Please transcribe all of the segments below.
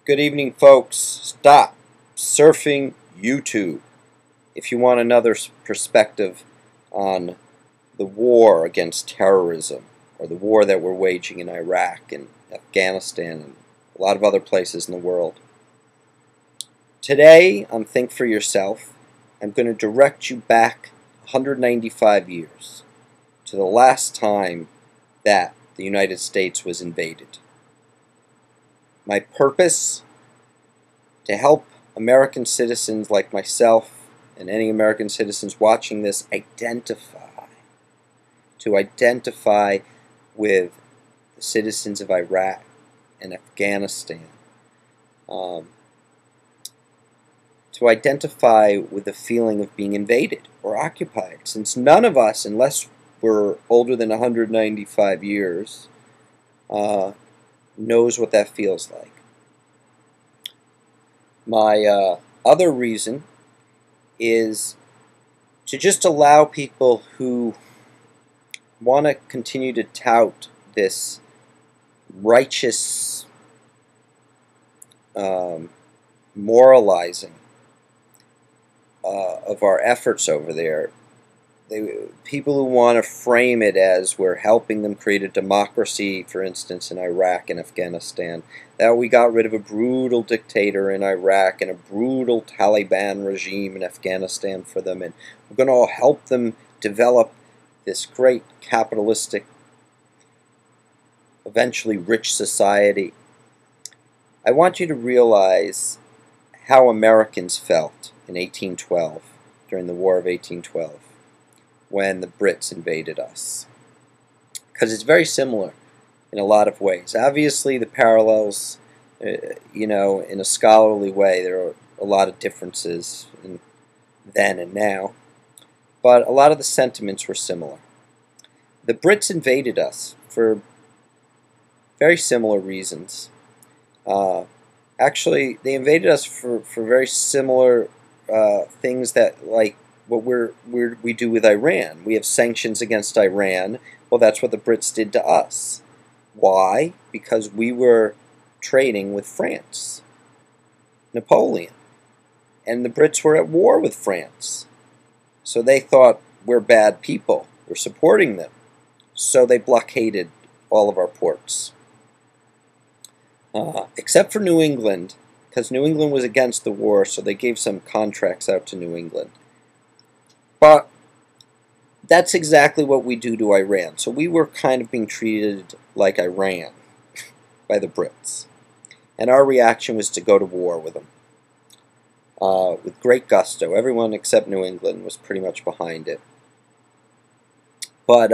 Good evening, folks. Stop surfing YouTube if you want another perspective on the war against terrorism, or the war that we're waging in Iraq and Afghanistan and a lot of other places in the world. Today on Think for Yourself, I'm going to direct you back 195 years to the last time that the United States was invaded. My purpose: to help American citizens like myself and any American citizens watching this identify with the citizens of Iraq and Afghanistan, to identify with the feeling of being invaded or occupied, since none of us, unless we're older than 195 years, knows what that feels like. My other reason is to just allow people who want to continue to tout this righteous moralizing of our efforts over there. People who want to frame it as we're helping them create a democracy, for instance, in Iraq and Afghanistan, that we got rid of a brutal dictator in Iraq and a brutal Taliban regime in Afghanistan for them, and we're going to help them develop this great capitalistic, eventually rich society. I want you to realize how Americans felt in 1812, during the War of 1812. When the Brits invaded us, because it's very similar in a lot of ways. Obviously, the parallels, in a scholarly way, there are a lot of differences in then and now, but a lot of the sentiments were similar. The Brits invaded us for very similar reasons. Actually, they invaded us for very similar things that, like, what we do with Iran. We have sanctions against Iran. Well, that's what the Brits did to us. Why? Because we were trading with France, Napoleon, and the Brits were at war with France. So they thought, we're bad people, we're supporting them. So they blockaded all of our ports. Except for New England, because New England was against the war, so they gave some contracts out to New England. But that's exactly what we do to Iran. So we were kind of being treated like Iran by the Brits. And our reaction was to go to war with them. With great gusto. Everyone except New England was pretty much behind it. But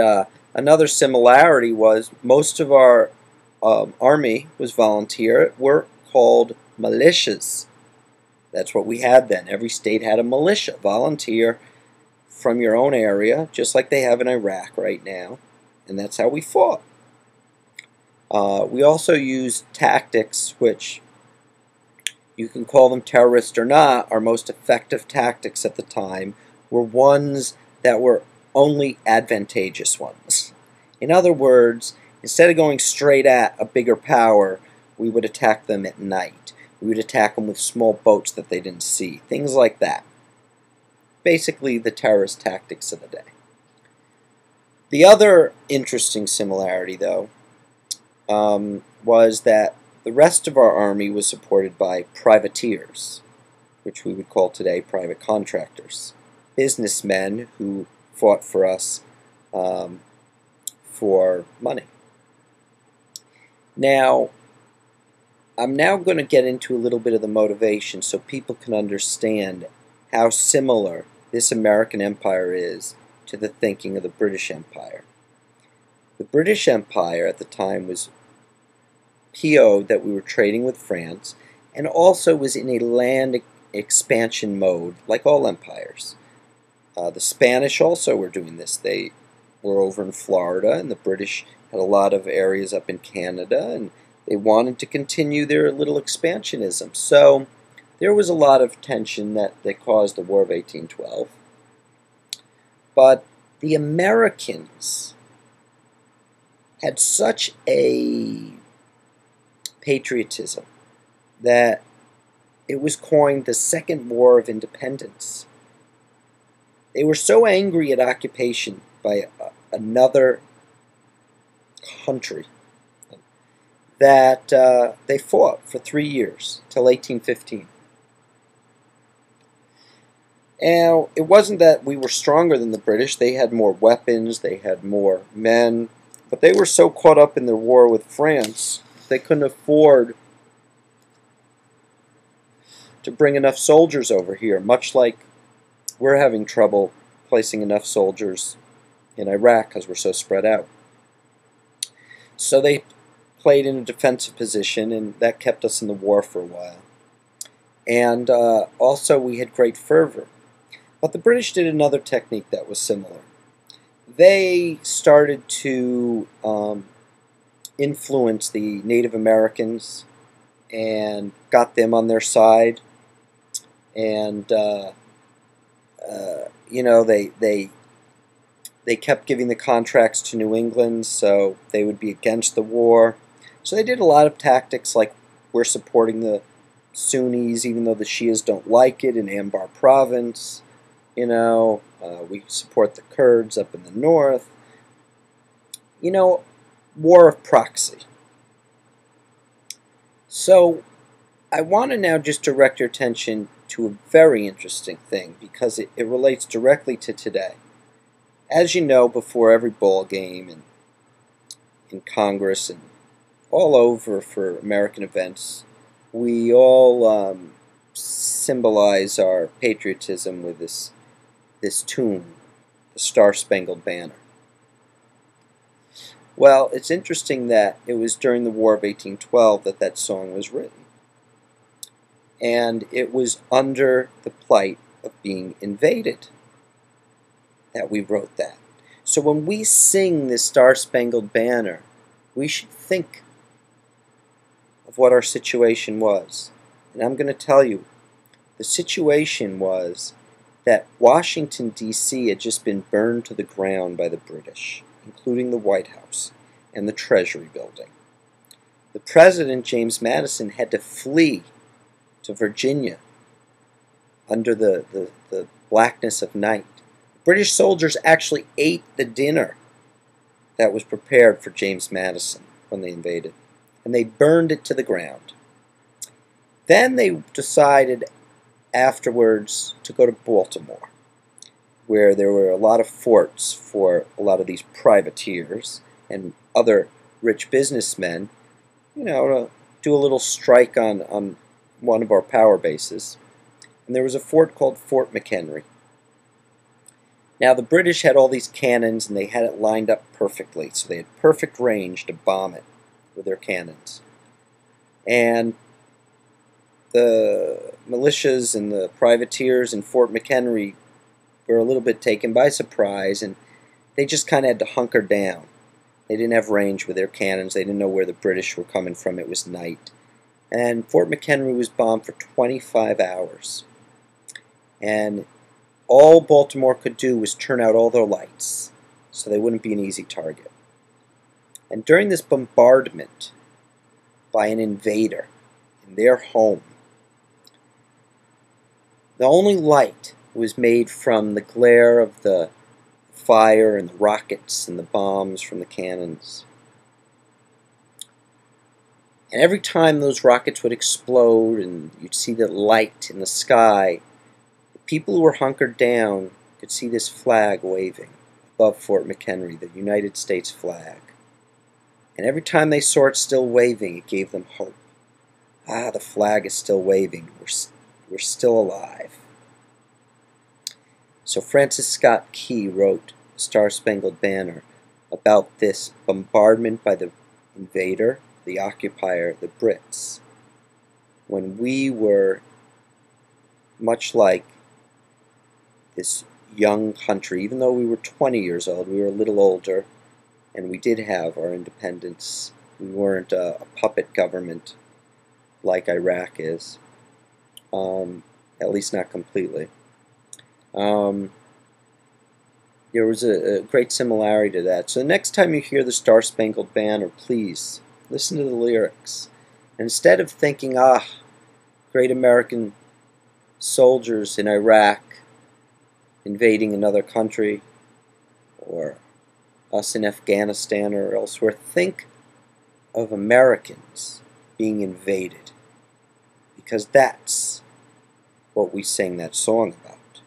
another similarity was most of our army was volunteer. Were called militias. That's what we had then. Every state had a militia, volunteer, from your own area, just like they have in Iraq right now, and that's how we fought. We also used tactics, which you can call them terrorist or not. Our most effective tactics at the time were ones that were only advantageous ones. In other words, instead of going straight at a bigger power, we would attack them at night. We would attack them with small boats that they didn't see, things like that. Basically the terrorist tactics of the day. The other interesting similarity, though, was that the rest of our army was supported by privateers, which we would call today private contractors, businessmen who fought for us for money. Now, I'm now going to get into a little bit of the motivation so people can understand how similar this American empire is to the thinking of the British Empire. The British Empire at the time was PO'd that we were trading with France, and also was in a land expansion mode like all empires. The Spanish also were doing this. They were over in Florida, and the British had a lot of areas up in Canada, and they wanted to continue their little expansionism. So there was a lot of tension that caused the War of 1812. But the Americans had such a patriotism that it was coined the Second War of Independence. They were so angry at occupation by another country that they fought for 3 years, till 1815. Now, it wasn't that we were stronger than the British. They had more weapons, they had more men, but they were so caught up in their war with France, they couldn't afford to bring enough soldiers over here, much like we're having trouble placing enough soldiers in Iraq because we're so spread out. So they played in a defensive position, and that kept us in the war for a while. And also we had great fervor. But the British did another technique that was similar. They started to influence the Native Americans and got them on their side. And you know, they kept giving the contracts to New England, so they would be against the war. So they did a lot of tactics like we're supporting the Sunnis even though the Shias don't like it in Anbar province. You know, we support the Kurds up in the north. You know, war of proxy. So I want to now just direct your attention to a very interesting thing because it relates directly to today. As you know, before every ball game and in Congress and all over for American events, we all symbolize our patriotism with this tune, the Star-Spangled Banner. Well, it's interesting that it was during the War of 1812 that that song was written. And it was under the plight of being invaded that we wrote that. So when we sing this Star-Spangled Banner, we should think of what our situation was. And I'm going to tell you, the situation was that Washington, D.C. had just been burned to the ground by the British, including the White House and the Treasury building. The President, James Madison, had to flee to Virginia under the blackness of night. British soldiers actually ate the dinner that was prepared for James Madison when they invaded, and they burned it to the ground. Then they decided afterwards to go to Baltimore, where there were a lot of forts for a lot of these privateers and other rich businessmen, you know, to do a little strike on one of our power bases. And there was a fort called Fort McHenry. Now the British had all these cannons and they had it lined up perfectly, so they had perfect range to bomb it with their cannons. And the militias and the privateers in Fort McHenry were a little bit taken by surprise, and they just kind of had to hunker down. They didn't have range with their cannons. They didn't know where the British were coming from. It was night. And Fort McHenry was bombed for 25 hours. And all Baltimore could do was turn out all their lights, so they wouldn't be an easy target. And during this bombardment by an invader in their home, the only light was made from the glare of the fire and the rockets and the bombs from the cannons. And every time those rockets would explode and you'd see the light in the sky, the people who were hunkered down could see this flag waving above Fort McHenry, the United States flag. And every time they saw it still waving, it gave them hope. Ah, the flag is still waving. We're still alive. So Francis Scott Key wrote Star-Spangled Banner about this bombardment by the invader, the occupier, the Brits, when we were much like this young country. Even though we were 20 years old, we were a little older, and we did have our independence. We weren't a puppet government like Iraq is, at least not completely. There was a great similarity to that. So the next time you hear the Star-Spangled Banner, please listen to the lyrics. And instead of thinking, great American soldiers in Iraq invading another country, or us in Afghanistan or elsewhere. Think of Americans being invaded, because that's what we sing that song about.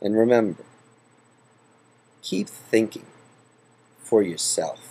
And remember, keep thinking for yourself.